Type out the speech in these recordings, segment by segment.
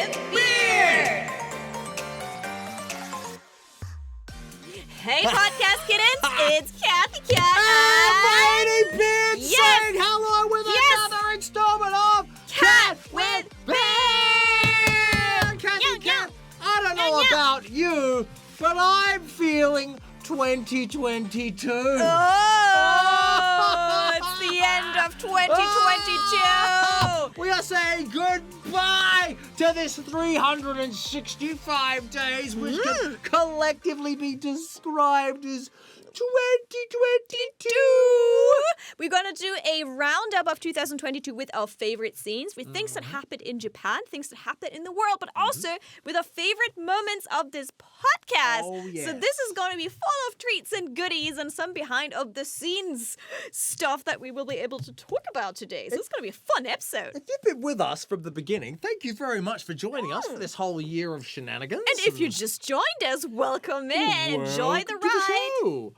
with Beard. Hey, podcast kittens, it's Cathy Cat and Ladybeard saying hello with another installment of Cat with Beard. Cathy Cat, I don't know about you, but I'm feeling 2022. Oh, it's the end of 2022. We are saying goodbye to this 365 days, which can collectively be described as 2022. We're going to do a roundup of 2022 with our favorite scenes, with things that happened in Japan, things that happened in the world, but also with our favorite moments of this podcast. Oh, yes. So this is going to be full of treats and goodies and some behind of the scenes stuff that we will be able to talk about today. So it's going to be a fun episode. If you've been with us from the beginning, thank you very much for joining us for this whole year of shenanigans. And if you just joined us, welcome in. Enjoy the ride.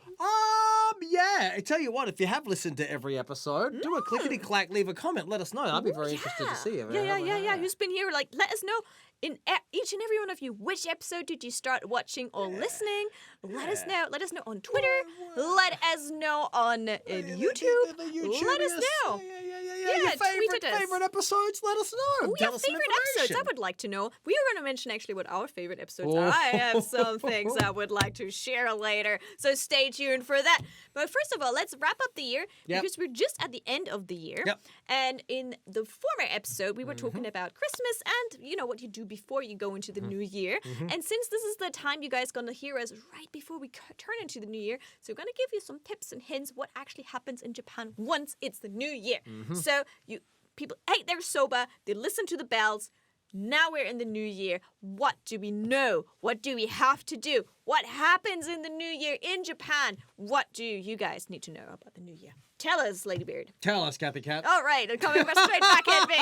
Yeah. I tell you what, if you have listened to every episode, do a clickety-clack, leave a comment, let us know. I'd be very interested to see it. Yeah. Who's been here? Like, let us know. In each and every one of you, which episode did you start watching or listening? Let us know. Let us know on Twitter. Let us know on YouTube. Let us know. Your tweet at us. favorite episodes, let us know. Tell us some favorite episodes. I would like to know. We were going to mention actually what our favorite episodes are. I have some things I would like to share later, so stay tuned for that. But first of all, let's wrap up the year because we're just at the end of the year. And in the former episode, we were talking about Christmas and, you know, what you do before you go into the new year. And since this is the time you guys going to hear us right before we turn into the new year, so we're going to give you some tips and hints what actually happens in Japan once it's the new year. So people ate their soba, they listen to the bells. Now we're in the new year. What do we know? What do we have to do? What happens in the new year in Japan? What do you guys need to know about the new year? Tell us, Ladybeard. Tell us, Cathy Cat. All right, I'm coming straight back at me.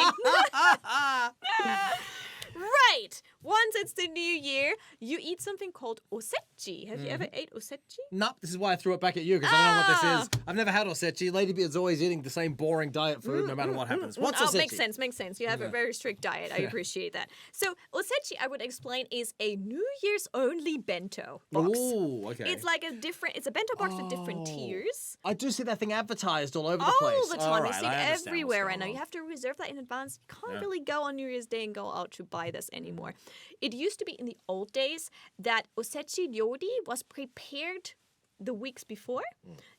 Right. Once it's the new year, you eat something called osechi. Have you ever ate osechi? Nope, this is why I threw it back at you, because I don't know what this is. I've never had osechi. Ladybeard's always eating the same boring diet food no matter what happens. What's osechi? Makes sense. You have a very strict diet. I appreciate that. So osechi, I would explain, is a New Year's only bento box. Ooh, okay. It's like it's a bento box with different tiers. I do see that thing advertised all over the place. All the time. Right, you see it everywhere right now. You have to reserve that in advance. You can't really go on New Year's Day and go out to buy this anymore. It used to be in the old days that osechi ryori was prepared the weeks before.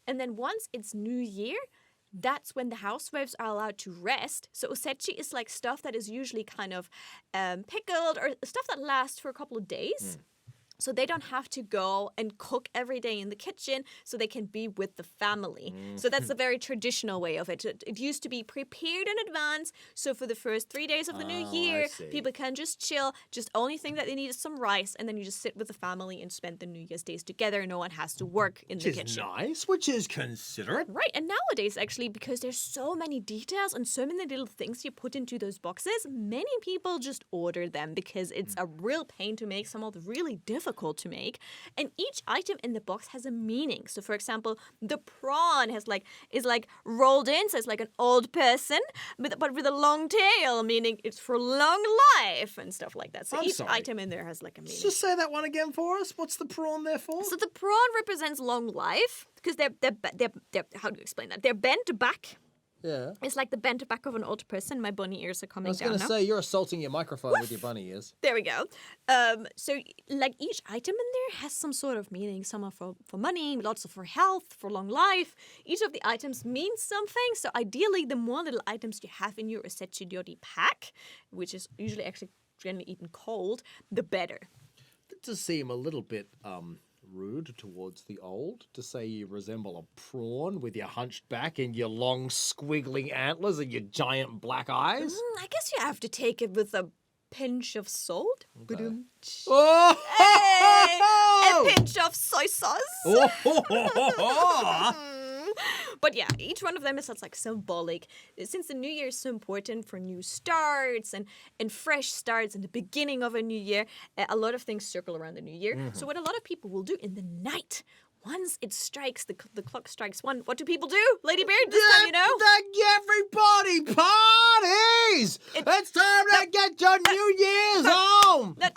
And then once it's New Year, that's when the housewives are allowed to rest. So osechi is like stuff that is usually kind of pickled or stuff that lasts for a couple of days. So they don't have to go and cook every day in the kitchen so they can be with the family. So that's a very traditional way of it. It used to be prepared in advance. So for the first 3 days of the new year, people can just chill. Just only thing that they need is some rice. And then you just sit with the family and spend the New Year's days together. No one has to work in the kitchen. Which is considerate. Right. And nowadays, actually, because there's so many details and so many little things you put into those boxes, many people just order them because it's a real pain to make. Some of the really difficult to make, and each item in the box has a meaning. So, for example, the prawn is like rolled in, so it's like an old person, but with a long tail, meaning it's for long life and stuff like that. So each item in there has like a meaning. Just say that one again for us. What's the prawn there for? So the prawn represents long life because they're how do you explain that? They're bent back. Yeah. It's like the bent back of an old person. My bunny ears are coming down now. I was going to say, you're assaulting your microphone with your bunny ears. There we go. So, like, each item in there has some sort of meaning. Some are for money, lots are for health, for long life. Each of the items means something. So, ideally, the more little items you have in your osechi ryori pack, which is usually actually generally eaten cold, the better. That does seem a little bit rude towards the old to say you resemble a prawn with your hunched back and your long squiggling antlers and your giant black eyes. I guess you have to take it with a pinch of salt. Okay. Hey, a pinch of soy sauce. But yeah, each one of them is like symbolic. Since the new year is so important for new starts and fresh starts and the beginning of a new year, a lot of things circle around the new year. So what a lot of people will do in the night, once it strikes, the clock strikes 1, what do people do? Ladybeard, this time you know? Everybody parties! boys! It's time to get your New Year's home! No.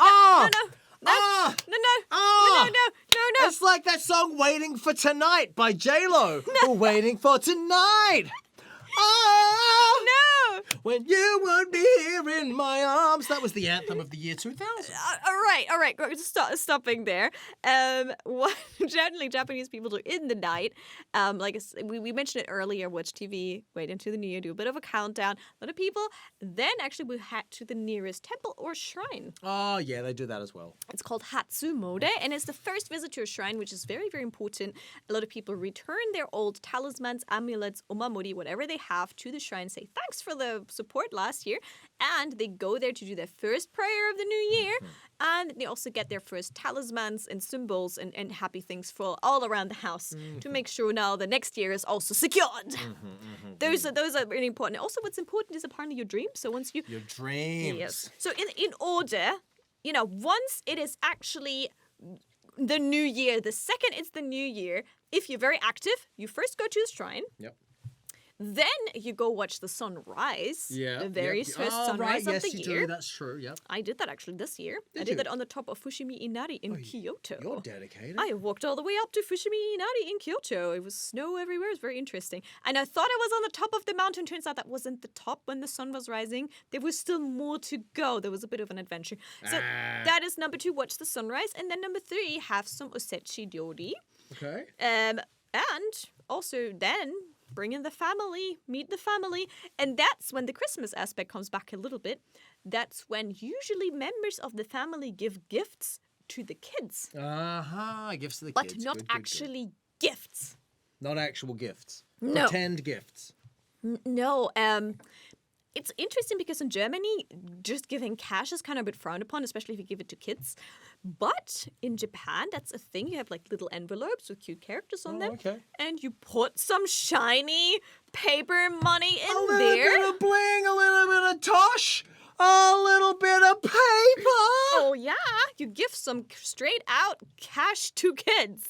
It's like that song Waiting for Tonight by J-Lo. No. Waiting for tonight. Oh, No. When you would be here in my arms. That was the anthem of the year 2000. All right. Stopping there. What generally Japanese people do in the night, we mentioned it earlier, watch TV, wait into the new year, do a bit of a countdown. A lot of people then actually will head to the nearest temple or shrine. Oh, yeah, they do that as well. It's called Hatsumode, and it's the first visit to a shrine, which is very, very important. A lot of people return their old talismans, amulets, omamori, whatever they have to the shrine, say thanks for the support last year, and they go there to do their first prayer of the new year, and they also get their first talismans and symbols and happy things for all around the house to make sure now the next year is also secured. Those are really important. Also, what's important is apparently your dreams. So once you... Your dreams. Yes. So in order, once it is actually the new year, the second it's the new year, if you're very active, you first go to the shrine. Yep. Then you go watch the sunrise. Yeah. The very first sunrise of the you year. do. That's true. Yep. I did that actually this year. I you? did that on the top of Fushimi Inari in Kyoto. You're dedicated. I walked all the way up to Fushimi Inari in Kyoto. It was snow everywhere. It was very interesting. And I thought I was on the top of the mountain. Turns out that wasn't the top when the sun was rising. There was still more to go. There was a bit of an adventure. So that is number 2, watch the sunrise. And then number 3, have some osechi ryori. Okay. And also then... bring in the family, meet the family. And that's when the Christmas aspect comes back a little bit. That's when usually members of the family give gifts to the kids. Gifts to the but kids. But not actually gifts. Not actual gifts. No. Pretend gifts. No. It's interesting because in Germany, just giving cash is kind of a bit frowned upon, especially if you give it to kids. But in Japan, that's a thing. You have like little envelopes with cute characters on them. Okay. And you put some shiny paper money in there. A there. little bit of bling, a little bit of tosh, a little bit of paper. Oh, yeah. You give some straight out cash to kids.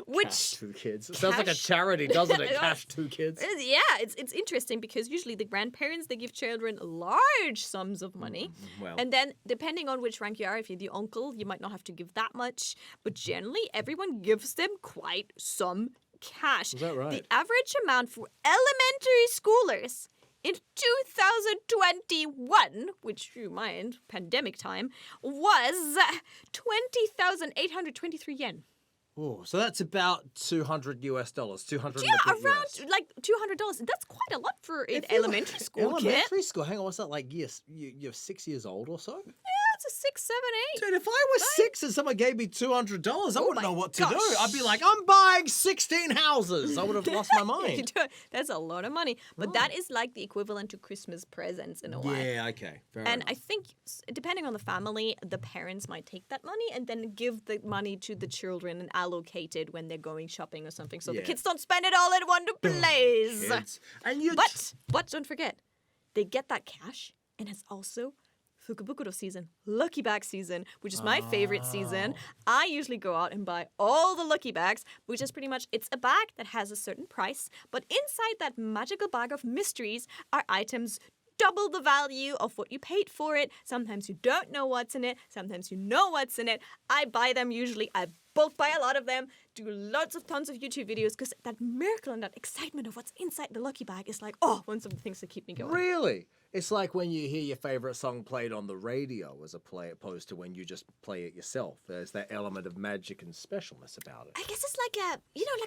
Which Cash to the kids. It sounds like a charity, doesn't it? Cash to kids. Yeah, it's interesting because usually the grandparents, they give children large sums of money. Well. And then depending on which rank you are, if you're the uncle, you might not have to give that much. But generally, everyone gives them quite some cash. Is that right? The average amount for elementary schoolers in 2021, which you mind, pandemic time, was 20,823 yen. Oh, so that's about $200 US, 200. Yeah, around like $200. That's quite a lot for an elementary school kid. Elementary school? Hang on, what's that like? Yes, you're 6 years old or so? Yeah, it's a 6, 7, 8. Dude, if I was 6 and someone gave me $200, I wouldn't know what to do. gosh. I'd be like, I'm buying 16 houses. I would have lost my mind. That's a lot of money. But that is like the equivalent to Christmas presents in a way. Yeah, okay. Fair And enough. I think, depending on the family, the parents might take that money and then give the money to the children and allocate it when they're going shopping or something. So the kids don't spend it all in one place. Kids. And you But don't forget, they get that cash, and it's also Fukubukuro season, lucky bag season, which is my favorite season. I usually go out and buy all the lucky bags, which is pretty much, it's a bag that has a certain price, but inside that magical bag of mysteries are items double the value of what you paid for it. Sometimes you don't know what's in it. Sometimes you know what's in it. I buy them usually. I bulk buy a lot of them, do tons of YouTube videos, because that miracle and that excitement of what's inside the lucky bag is like, one of the things that keep me going. Really? It's like when you hear your favorite song played on the radio as opposed to when you just play it yourself. There's that element of magic and specialness about it. I guess it's like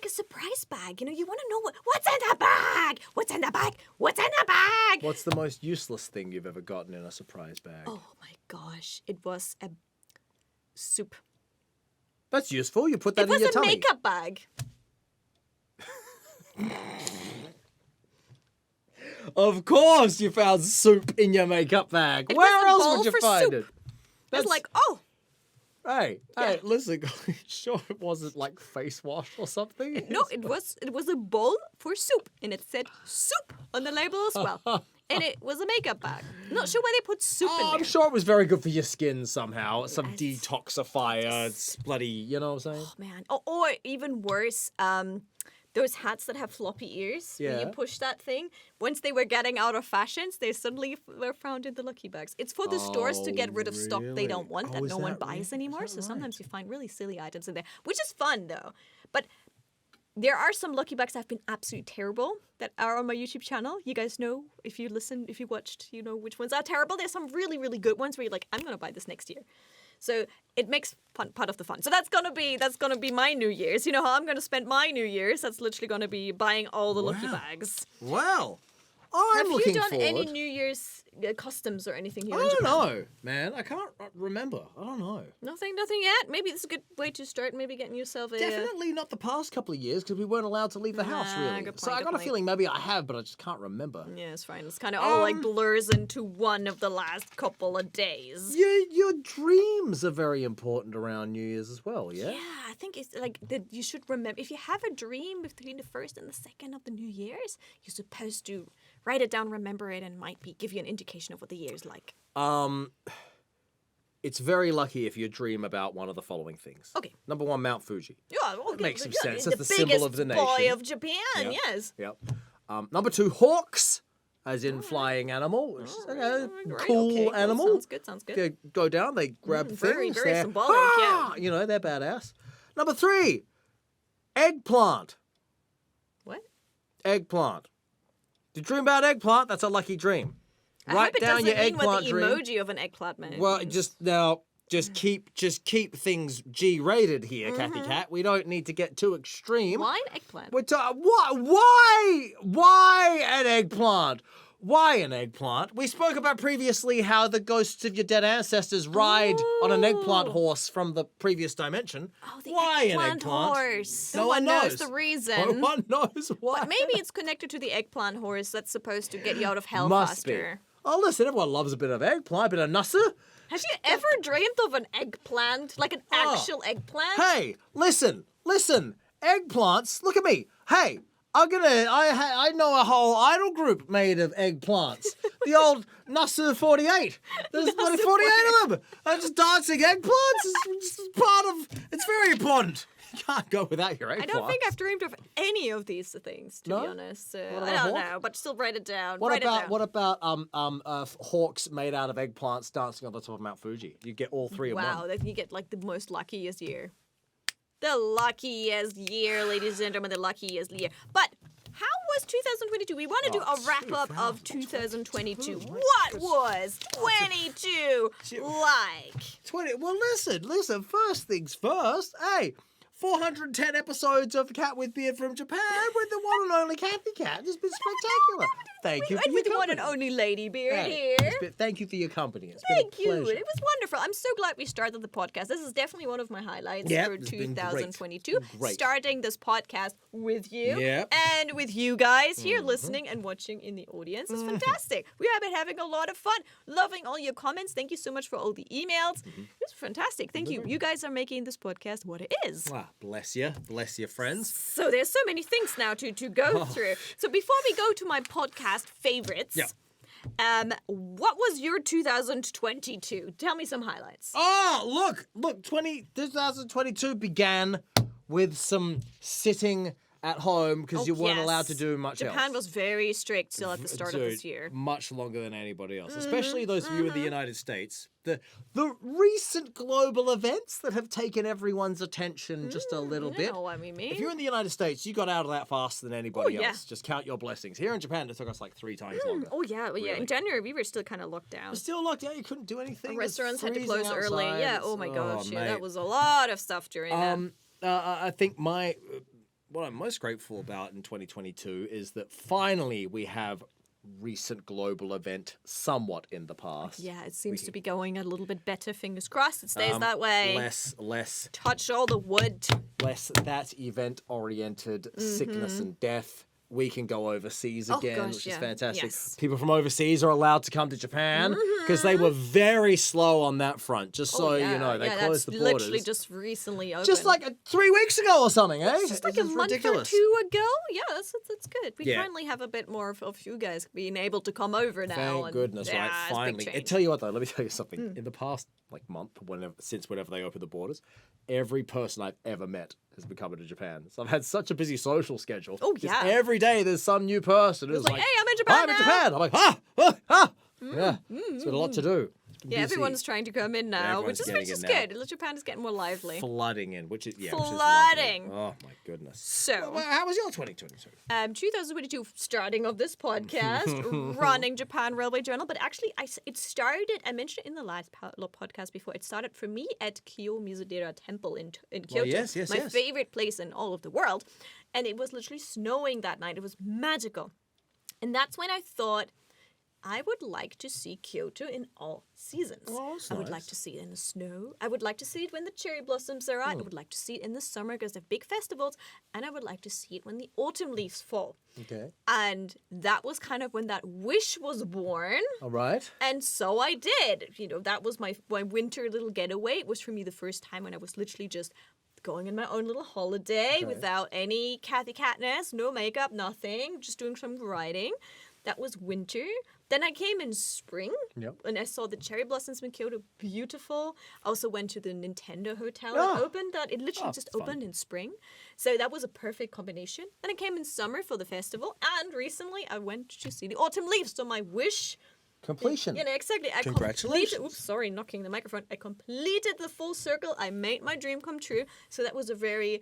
a surprise bag. You want to know what's in the bag. What's in the bag? What's in the bag? What's the most useless thing you've ever gotten in a surprise bag? Oh my gosh, it was a soup. That's useful. You put that It in your was a tummy. makeup bag. Of course you found soup in your makeup bag. It Where was a else bowl would you for find soup. it? It's like, Hey, listen, sure it wasn't like face wash or something? no, it was a bowl for soup, and it said soup on the label as well. And it was a makeup bag. Not sure why they put soup in there. I'm sure it was very good for your skin somehow. Some detoxifier. It's bloody, you know what I'm saying? Man. Or even worse, those hats that have floppy ears. When you Yeah. push that thing, once they were getting out of fashions, they suddenly were found in the lucky bags. It's for the stores to get rid of stock they don't want that is no one that buys really- anymore. is So that sometimes right? you find really silly items in there, which is fun though. But there are some lucky bags that have been absolutely terrible that are on my YouTube channel. You guys know, if you listen, if you watched, you know which ones are terrible. There's some really, really good ones where you're like, I'm gonna buy this next year. So it makes part of the fun. So that's gonna be my New Year's. You know how I'm gonna spend my New Year's? That's literally gonna be buying all the lucky Wow. bags. Well, I'm Have you looking done any forward. New Year's customs or anything here I in don't Japan? know, man. I can't remember. I don't know. Nothing yet. Maybe this is a good way to start. Maybe getting yourself a. Definitely not the past couple of years because we weren't allowed to leave the house, Nah, really. good So point, I good got a point. feeling maybe I have, but I just can't remember. Yeah, it's fine. It's kind of all like blurs into one of the last couple of days. Your dreams are very important around New Year's as well, yeah? Yeah, I think it's like that. You should remember if you have a dream between the first and the second of the New Year's, you're supposed to write it down, remember it, and might give you an indication of what the year's like. It's very lucky if you dream about one of the following things. Okay. Number one, Mount Fuji. Yeah, well, makes some yeah, sense. The That's the symbol of the biggest boy nation. of Japan. Yeah. Yes. Yep. Number two, hawks, as in flying animal, which is a Right, cool okay, animal. Sounds good. Sounds good. They go down, they grab very, things. very they're, symbolic, "Ah!" You know, they're badass. Number three, eggplant. What? Eggplant. If you dream about eggplant, that's a lucky dream. I Write hope it down doesn't your mean what eggplant the dream. emoji of an eggplant means. Well, just keep things G-rated here, Cathy Cat. We don't need to get too extreme. Why an eggplant? We're why an eggplant? Why an eggplant? We spoke about previously how the ghosts of your dead ancestors ride on an eggplant horse from the previous dimension. Oh, the why an eggplant eggplant? horse. No No one one knows knows. the reason. No one knows why. But maybe it's connected to the eggplant horse that's supposed to get you out of hell Must faster. be. Oh, listen, everyone loves a bit of eggplant, a bit of nusser. Have you ever dreamed of an eggplant? Like an actual eggplant? Hey, listen, eggplants. Look at me. Hey, I know a whole idol group made of eggplants. The old Nusser 48. There's 48 of them. And just dancing eggplants. It's just part of. It's very important. You can't go without your eggplant. I don't think I've dreamed of any of these things, to No? be honest. What I about don't hawk? know, but still write it down. What write it down. about hawks made out of eggplants dancing on the top of Mount Fuji? You get all three in Wow, one. then you get like the most luckiest year. The luckiest year, ladies and gentlemen, the luckiest year. But how was 2022? We want to do a wrap up of 2022. What was 22 like? 20. Well, listen. First things first. Hey, 410 episodes of Cat with Beard from Japan with the one and only Cathy Cat. It's been spectacular. Thank you for And your with the one and company. only Ladybeard Hey, here. thank you for your company. It's Thank been a you. pleasure. It was wonderful. I'm so glad we started the podcast. This is definitely one of my highlights Yep, for it's been great. 2022. Great. Starting this podcast with you Yep. and with you guys here listening and watching in the audience. It's fantastic. We have been having a lot of fun. Loving all your comments. Thank you so much for all the emails. It's fantastic. Thank you. You guys are making this podcast what it is. Ah, bless you. Bless your friends. So there's so many things now to go through. So before we go to my podcast favorites, Yeah. what was your 2022? Tell me some highlights. Oh, look, 2022 began with some sitting at home because you weren't allowed to do much Japan else. was very strict still at the start of this Dude, year. much longer than anybody else, especially those of you in the United States. The recent global events that have taken everyone's attention just a little You bit. know what we mean. If you're in the United States, you got out of that faster than anybody Oh, yeah. else. Just count your blessings. Here in Japan, it took us like 3 times longer. Oh yeah, well, yeah. Really. In January we were still kind of locked down. We're still locked out. You couldn't do anything. It's Restaurants had to freezing close early. outside. Yeah. It's- Oh my gosh. Yeah, mate. that was a lot of stuff during that. I think what I'm most grateful about in 2022 is that finally we have recent global event somewhat in the past. Yeah, it seems to be going a little bit better. Fingers crossed it stays that way. Less Touch all the wood. that event oriented sickness and death. We can go overseas Oh, again, gosh, which yeah. is fantastic. Yes. People from overseas are allowed to come to Japan because they were very slow on that front. Just so Oh, yeah. you know, they yeah, closed the that's borders. literally just recently opened. Just like 3 weeks ago or something, eh? Just like a This is month ridiculous. or 2 ago. Yeah, that's good. We Yeah. finally have a bit more of you guys being able to come over now. Thank and, goodness, yeah, right? it's a big Finally. I change. tell you what, though, let me tell you something. In the past month, since whenever they opened the borders, every person I've ever met has been coming to Japan. So I've had such a busy social schedule. Oh, 'Cause yeah. every day there's some new person who's It's like, hey, I'm in Japan I'm in now." Japan. I'm like, yeah. It's been a lot to do. It's been Yeah, busy. everyone's trying to come in now, Everyone's which getting is in now. good. Japan is getting more lively. Flooding in, which is Flooding. Oh my goodness. So, Well, how was your 2022? 2022, starting of this podcast, running Japan Railway Journal. But actually, it started, I mentioned it in the last podcast before, it started for me at Kyo Mizudera Temple in Kyoto. yes. My favorite place in all of the world. And it was literally snowing that night. It was magical. And that's when I thought, I would like to see Kyoto in all seasons. Oh, that's I would nice. like to see it in the snow. I would like to see it when the cherry blossoms are out. I would like to see it in the summer because they have big festivals. And I would like to see it when the autumn leaves fall. Okay. And that was kind of when that wish was born. All right. And so I did. That was my winter little getaway. It was for me the first time when I was literally just going on my own little holiday without any Cathy Catness, no makeup, nothing, just doing some writing. That was winter. Then I came in spring, and I saw the cherry blossoms in Kyoto, beautiful. I also went to the Nintendo Hotel that opened. It literally just opened in spring. So that was a perfect combination. Then I came in summer for the festival, and recently I went to see the autumn leaves. So my wish... Completion. Exactly. Congratulations. Oops, sorry, knocking the microphone. I completed the full circle. I made my dream come true. So that was a very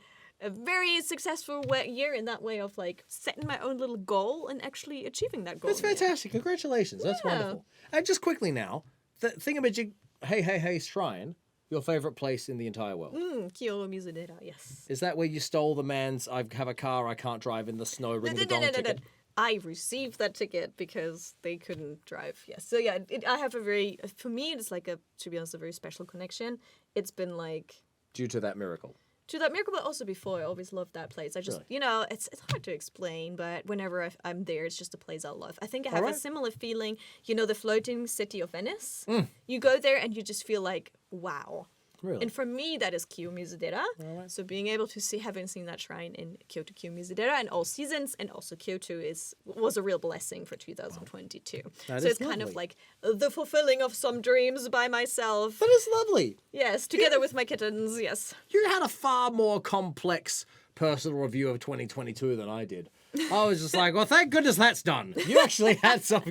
successful year in that way of like setting my own little goal and actually achieving that goal. That's fantastic. Congratulations. That's wonderful. And just quickly now, the thingamajig Hey Shrine, your favorite place in the entire world. Kyoto Mizudera, yes. Is that where you stole the man's I have a car I can't drive in the snow ring the dong ticket? I received that ticket because they couldn't drive. Yes. So yeah, I have for me, it's like to be honest, a very special connection. It's been like... Due to that miracle. To that miracle, but also before, I always loved that place. I just, it's hard to explain, but whenever I'm there, it's just a place I love. I think I have a similar feeling, the floating city of Venice. You go there and you just feel like, wow. Really? And for me, that is Kyo Mizudera. Right. So being able to having seen that shrine in Kyoto Kyo Mizudera in all seasons, and also Kyoto was a real blessing for 2022. That so is it's kind of lovely. like the fulfilling of some dreams by myself. That is lovely. Yes, together with my kittens, yes. You had a far more complex personal review of 2022 than I did. I was just like, well, thank goodness that's done. You actually had some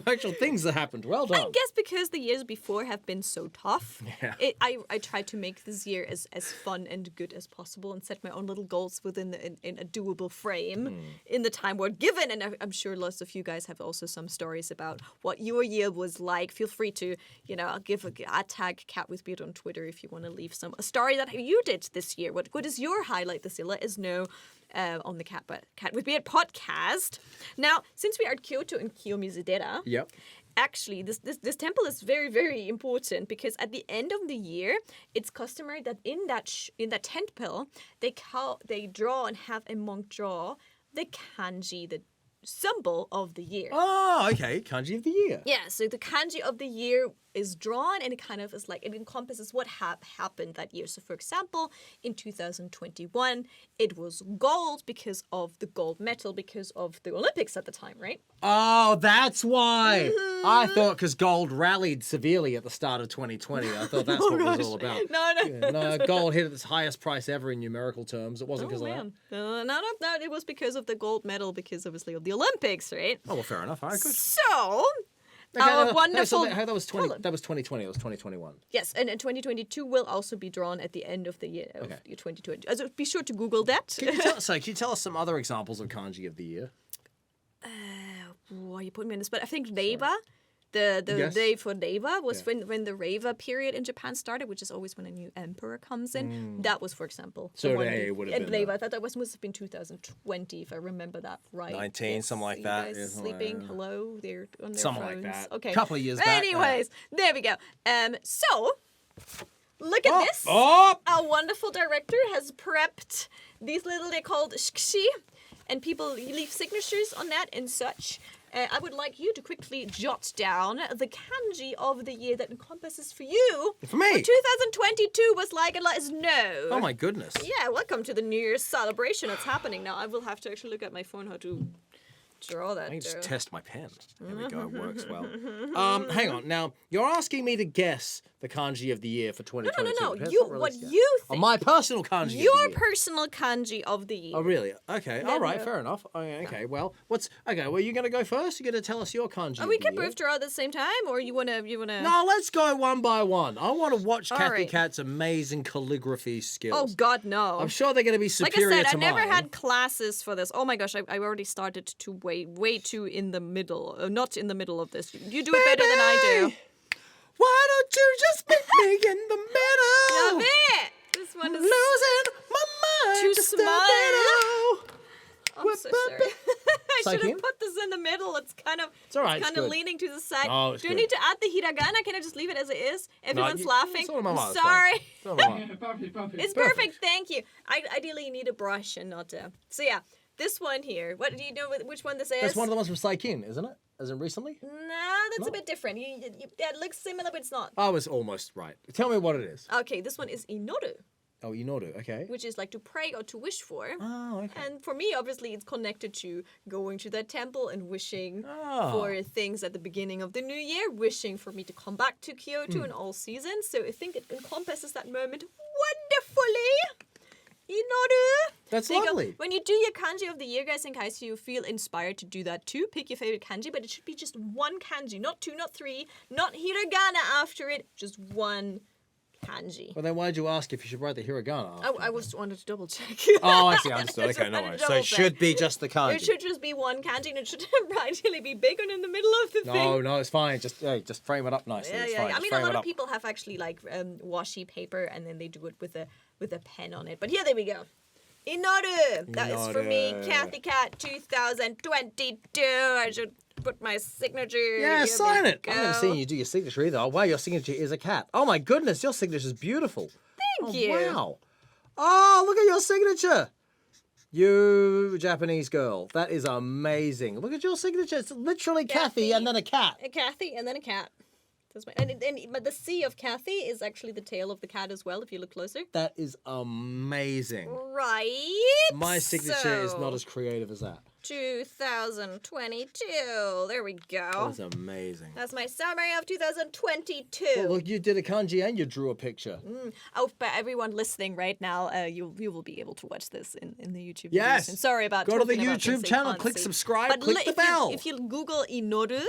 actual things that happened. Well done. I guess because the years before have been so tough, I tried to make this year as fun and good as possible and set my own little goals within in a doable frame in the time we're given. And I'm sure lots of you guys have also some stories about what your year was like. Feel free to, tag Cat with Beard on Twitter if you want to leave a story that you did this year. What is your highlight this year? Let us know. On the Cat with Beard podcast. Now, since we are at Kyoto and Kyo Mizudera, actually, this temple is very, very important because at the end of the year, it's customary that in that temple they draw and have a monk draw the kanji, the symbol of the year. Oh, okay. Kanji of the year. Yeah, so the kanji of the year is drawn and it kind of is like, it encompasses what happened that year. So for example, in 2021, it was gold because of the gold medal because of the Olympics at the time, right? Oh, that's why. I thought because gold rallied severely at the start of 2020. I thought that's what it was all about. No. Gold hit its highest price ever in numerical terms. It wasn't because of that. No, it was because of the gold medal because obviously of the Olympics, right? Oh, well, fair enough. All right, good. So... Our wonderful... that was 2020. That was 2021. Yes, and 2022 will also be drawn at the end of the year of 2020. So be sure to Google that. Can you tell us some other examples of kanji of the year? You put me on the spot. I think Reiwa, the day for Reiwa was when the Reiwa period in Japan started, which is always when a new emperor comes in. That was, for example, So Rei would have been Reiwa. I thought that must have been 2020, if I remember that right. 19, something like that. Guys Yeah, sleeping. Hello, they're on their something phones. like that. Okay, Couple of years back. Anyways, there we go. So. Look at this. Oh! Our wonderful director has prepped they're called shikshi, and people leave signatures on that and such. I would like you to quickly jot down the kanji of the year that encompasses for you. For me? What 2022 was like and let us know. Oh, my goodness. Yeah, welcome to the New Year's celebration that's happening now. I will have to actually look at my phone how to draw that. I can just test my pen. There we go. It works well. Hang on. Now, you're asking me to guess the kanji of the year for 2022. No. It's You, not what released yet. you think? Oh, my personal kanji of the Your year. personal kanji of the year. Oh, really? Okay. All right. no. Fair enough. Okay. Well, well, you going to go first? You're going to tell us your kanji Are of we the can year? both draw at the same time, or you wanna? No, let's go one by one. I want to watch Cathy right. Cat's amazing calligraphy skills. Oh God, no. I'm sure they're going to be Like superior I said, I to never mine. had classes for this. Oh my gosh, I already started to way too in the middle. Not in the middle of this. You do it better than I do. Why don't you just meet me in the middle? Love it. This one is Losing my mind. too just a small. little. I'm so sorry. I should Psyche? have put this in the middle. It's kind of all right, it's kind of good. leaning to the side. No, it's do you good. need to add the hiragana? Can I just leave it as it is? Everyone's laughing. it's all my I'm mouth, sorry. It's all my mouth. Perfect. It's perfect. Thank you. Ideally, you need a brush and not a. So yeah, this one here. What do you know? Which one this is? That's one of the ones from Saikin, isn't it? As in recently? No, that's a bit different. That looks similar, but it's not. I was almost right. Tell me what it is. Okay, this one is inoru, Oh, Inoru, okay. which is like to pray or to wish for. Oh, okay. And for me, obviously, it's connected to going to that temple and wishing Oh. for things at the beginning of the new year, wishing for me to come back to Kyoto in all seasons. So I think it encompasses that moment wonderfully. Inoru. That's There you go. lovely. When you do your kanji of the year, guys, in case you feel inspired to do that too, pick your favorite kanji, but it should be just one kanji, not two, not three, not hiragana after it, just one kanji. Well, then why'd you ask if you should write the hiragana? I was wanted to double check. Oh, I see. Understood. Just Okay, no wanted worries. to So double it should be just the kanji. It should just be one kanji, and it should ideally be bigger in the middle of the thing. No, it's fine. Just frame it up nicely. Yeah, it's yeah. fine. I Just mean, a frame lot it of up. people have actually like washi paper, and then they do it with a pen on it. But here, there we go. Inoru. That is for me, Inoru. Cathy Cat 2022. I should put my signature. Yeah, Here sign we it. I've go. never seen you do your signature either. Oh, wow, your signature is a cat. Oh, my goodness, your signature's beautiful. Thank Oh, you. Wow. Oh, look at your signature. You Japanese girl. That is amazing. Look at your signature. It's literally Cathy and then a cat. A Cathy and then a cat. That's my, but the C of Cathy is actually the tail of the cat as well, if you look closer. That is amazing. Right. My signature is not as creative as that. 2022. There we go. That's amazing. That's my summary of 2022. Well, look, you did a kanji and you drew a picture. Oh, but everyone listening right now, you will be able to watch this in the YouTube Yes. videos. And sorry about Go to the talking about YouTube things they channel, can't click see. subscribe, But click the bell. If you Google inoru,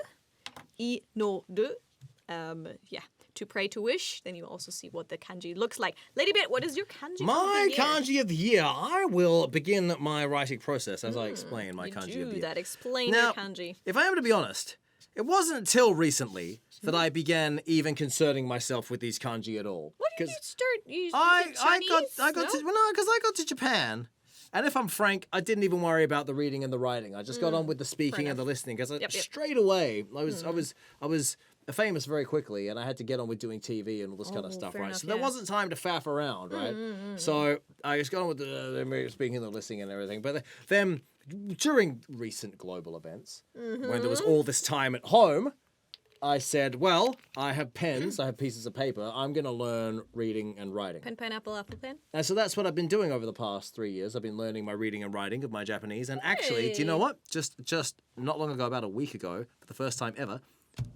to pray to wish, then you also see what the kanji looks like. Ladybeard, what is your kanji? My of the year? kanji of the year. I will begin my writing process as I explain my You kanji do of the year. that. Explain Now, your kanji. if I am to be honest, it wasn't until recently that I began even concerning myself with these kanji at all. What did 'Cause you start? You I did got Chinese? I got No? to well, no, because I got to Japan, and if I'm frank, I didn't even worry about the reading and the writing. I just got on with the speaking and the listening because Yep. straight away I was famous very quickly, and I had to get on with doing TV and all this kind of stuff, fair right? enough, So there yeah. wasn't time to faff around, right? So I just got on with the speaking and the listening and everything. But then during recent global events, when there was all this time at home, I said, well, I have pens, I have pieces of paper, I'm going to learn reading and writing. Pen, pineapple, apple, pen. And so that's what I've been doing over the past 3 years. I've been learning my reading and writing of my Japanese. And actually, do you know what? Just not long ago, about a week ago, for the first time ever,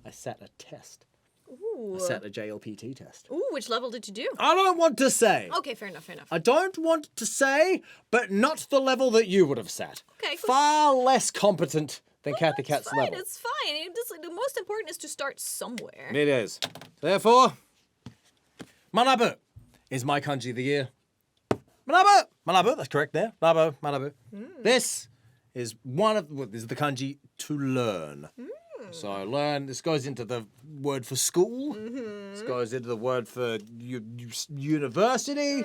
I sat a test. Ooh. I sat a JLPT test. Ooh, which level did you do? I don't want to say. Okay, fair enough, fair enough. I don't want to say, but not the level that you would have sat. Okay, cool. Far less competent than Cathy Cat's fine, level. It's fine. The most important is to start somewhere. It is. Therefore, Manabu is my kanji of the year. Manabu, that's correct there. Manabu. This is this is the kanji to learn. So learn, this goes into the word for school. This goes into the word for university.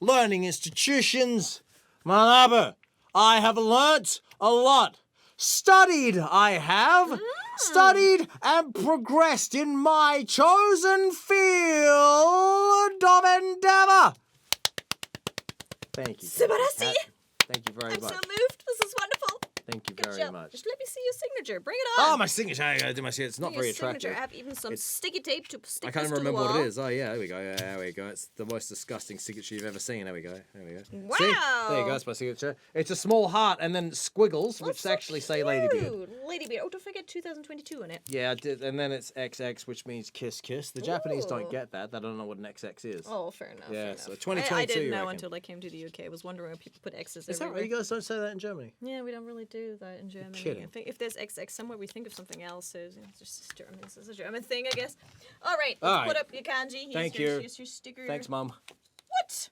Learning institutions. Manabu, I have learnt a lot. Studied, I have. Studied and progressed in my chosen field of endeavor. Thank you. Subarashi. Kat. Thank you very I'm much. so moved. This is wonderful. Thank you Good very job. much. Just let me see your signature. Bring it on. Oh, my signature. I gotta do my signature. It's not Your very signature. attractive. I have even some sticky tape to stick I can't this even to the remember what wall. it is. Oh, yeah, there we go. Yeah, there we go. It's the most disgusting signature you've ever seen. There we go. There we go. Wow. See? There you go. That's my signature. It's a small heart and then squiggles, which so actually say Ladybeard. Ladybeard. Oh, don't forget 2022 on it. Yeah, I did. And then it's XX, which means kiss, kiss. The Japanese don't get that. They don't know what an XX is. Oh, fair enough. Yeah, fair so enough. 2022, I didn't you know reckon? until I came to the UK. I was wondering why people put X's Is that everywhere. right? You guys don't say that in Germany? Yeah, we don't really do that in Germany. kidding. I think if there's XX somewhere, we think of something else. So it's just German. It's a German thing, I guess. All right, let's All right. put up your kanji. Thank Here's you. Here's your sticker. Thanks, Mum. What?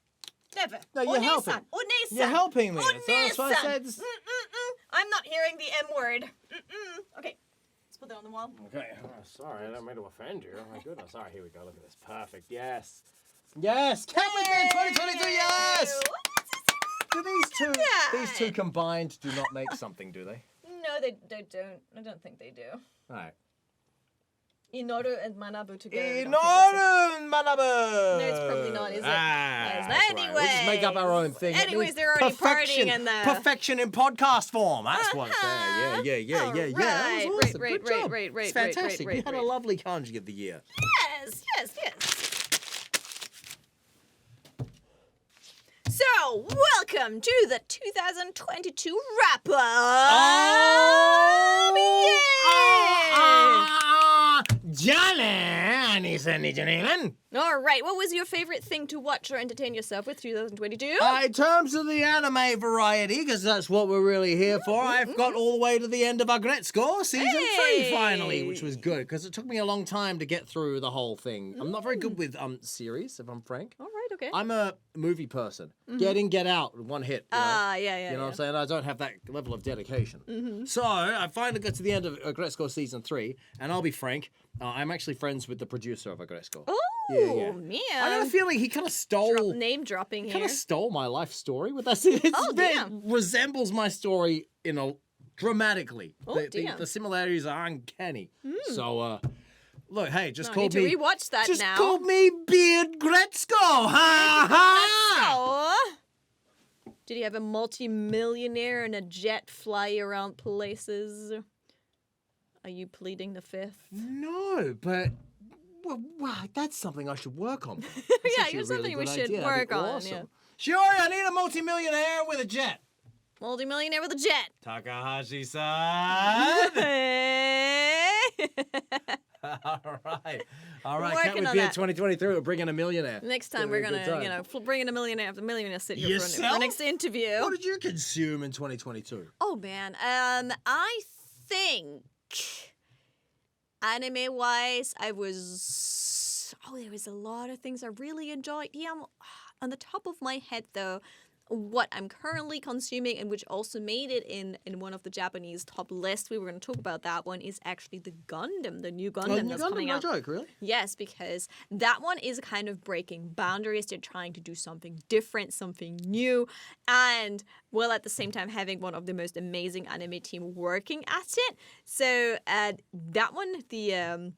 Never. No, you're helping. Onesan. You're helping me. Onesan. That's what I said. I'm not hearing the M word. Okay, let's put that on the wall. Okay, sorry, I don't mean to offend you. Oh my goodness. All right, here we go. Look at this. Perfect. Yes. Yes. Cameron in 2022. Yes. Do these two combined do not make something, do they? No, they don't. I don't think they do. All right. Inoru and Manabu together. Inoru Manabu. No, it's probably not, is it? Yes, Yes. right. We'll just make up our own thing. It Anyways, means they're already perfection, partying in the... perfection in podcast form. That's what it's saying. Yeah. All That was right, awesome. right, Good job. right, It's fantastic. We had a right. lovely kanji of the year. Yes. So, welcome to the 2022 wrap-up. All right, what was your favorite thing to watch or entertain yourself with 2022? In terms of the anime variety, because that's what we're really here for, I've got all the way to the end of Agretsuko season 3 finally, which was good because it took me a long time to get through the whole thing. I'm not very good with series, if I'm frank. All right, okay. I'm a movie person. Get in, get out, one hit. You know? Yeah. You know what I'm saying? I don't have that level of dedication. So I finally got to the end of Agretsuko season 3, and I'll be frank, I'm actually friends with the producer of Agretsuko. Oh, Yeah. man. I got a feeling he kind of stole. Name dropping He here. kind of stole my life story with that. damn. It resembles my story dramatically. Oh, damn. The similarities are uncanny. So, look, hey, just I call need me. to rewatch that just now. call me Beard Gretzko. Ha ha. Oh. Did he have a multi-millionaire and a jet fly around places? Are you pleading the fifth? No, but. Well, that's something I should work on. That's Yeah, actually here's a really something we good should idea. work That'd be on, awesome. Shiori, I need a multi-millionaire with a jet. Multi-millionaire with a jet. Takahashi-san. All right. Working Can't we on be that. in 2023? We're bringing a millionaire. Next time Gonna we're be a good gonna, time. bring in a millionaire. The millionaire sit here for Yourself? our next interview. What did you consume in 2022? Oh man, I think anime-wise, there was a lot of things I really enjoyed. Yeah, on the top of my head though, what I'm currently consuming and which also made it in one of the Japanese top lists, we were going to talk about that one, is actually the Gundam, the new Gundam that's coming out. No joke, really? Yes, because that one is kind of breaking boundaries. They're trying to do something different, something new, and while at the same time having one of the most amazing anime team working at it. So that one, the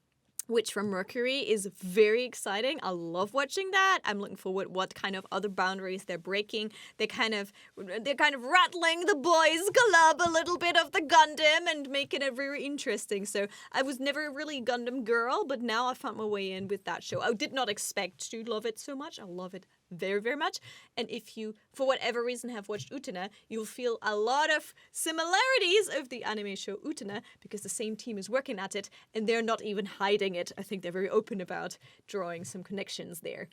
Witch from Mercury, is very exciting. I love watching that. I'm looking forward what kind of other boundaries they're breaking. They're kind of rattling the boys club a little bit of the Gundam and making it very interesting. So I was never really a Gundam girl, but now I found my way in with that show. I did not expect to love it so much. I love it very, very much. And if you, for whatever reason, have watched Utena, you'll feel a lot of similarities of the anime show Utena because the same team is working at it and they're not even hiding it. I think they're very open about drawing some connections there.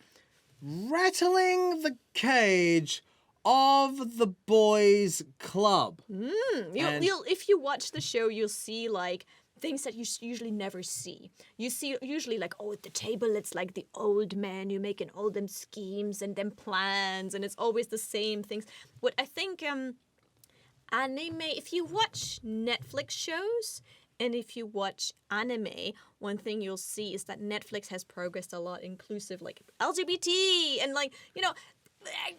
Rattling the cage of the boys' club. You'll if you watch the show, you'll see like things that you usually never see. You see usually like, oh, at the table it's like the old man, you're making all them schemes and them plans, and it's always the same things. What I think anime, if you watch Netflix shows and if you watch anime, one thing you'll see is that Netflix has progressed a lot, inclusive like LGBT and like, you know,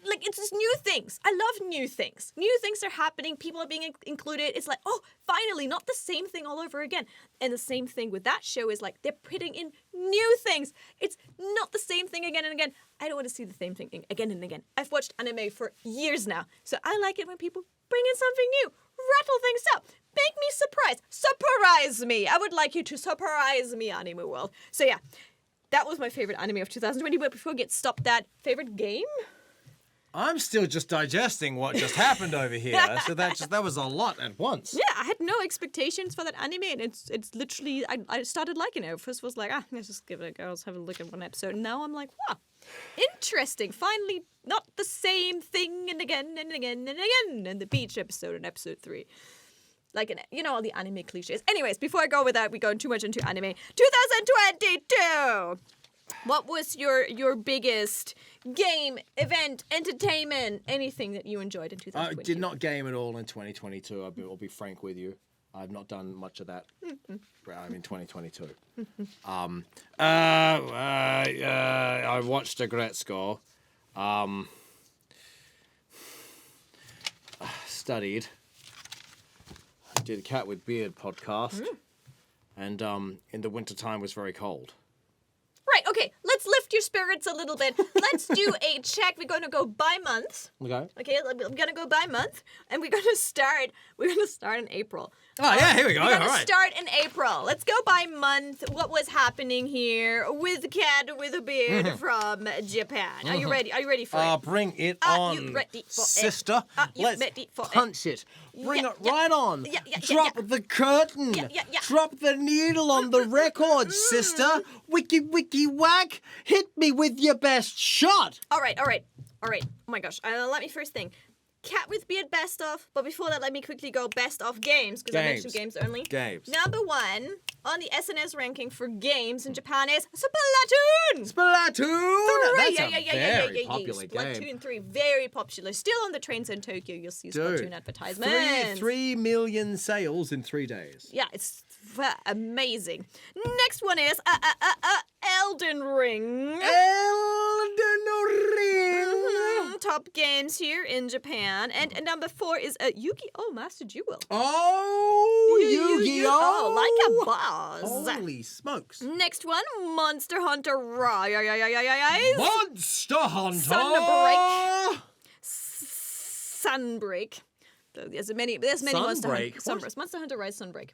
like it's just new things. I love new things. New things are happening. People are being included. It's like, oh, finally, not the same thing all over again. And the same thing with that show is like they're putting in new things. It's not the same thing again and again. I don't want to see the same thing again and again. I've watched anime for years now, so I like it when people bring in something new. rattle things up. Make me surprised. Surprise me. I would like you to surprise me, anime world. So yeah, that was my favorite anime of 2020. But before we get stopped, that favorite game? I'm still just digesting what just happened over here. So that was a lot at once. Yeah, I had no expectations for that anime, and it's literally I started liking it. First was like, let's just give it a go. Let's have a look at one episode. And now I'm like, wow, interesting. Finally, not the same thing and again and again and again. And the beach episode in episode 3. Like, all the anime cliches. Anyways, before I go with that, we're going too much into anime. 2022! What was your biggest game, event, entertainment, anything that you enjoyed in 2022? I did not game at all in 2022. I'll be frank with you. I've not done much of that in 2022. I watched a great score. Studied. I did a Cat with Beard podcast. And in the wintertime was very cold. Right, okay, let's lift your spirits a little bit. Let's do a check. We're going to go by month. Okay. Okay, I'm going to go by month, and we're going to start in April. Oh, yeah, here we go. We're going All to right. start in April. Let's go by month. What was happening here with the cat with a beard from Japan? Are you ready? Are you ready for it? Bring it Are on, you ready for sister. it? You Let's ready for punch it. Bring it right on. Yeah. Drop the curtain. Yeah. Drop the needle on the record, sister. Wiki whack. Hit me with your best shot. All right. Oh my gosh. Let me first think. Cat with Beard best of, but before that, let me quickly go best of games, because I mentioned games only. Games. Number 1 on the SNS ranking for games in Japan is Splatoon! Splatoon! That's a Yeah. very popular game. Splatoon 3, very popular. Still on the trains in Tokyo, you'll see Splatoon advertisements. 3 million sales in 3 days. Yeah, it's amazing. Next one is Elden Ring. Elden Ring! Top games here in Japan. And number 4 is Yu-Gi-Oh! Master Duel. Oh, Yu-Gi-Oh! Like a boss. Holy smokes. Next one, Monster Hunter Rise. Monster Hunter! Sunbreak. There's many Monster Hunter. Sunbreak? Monster Hunter Rise Sunbreak.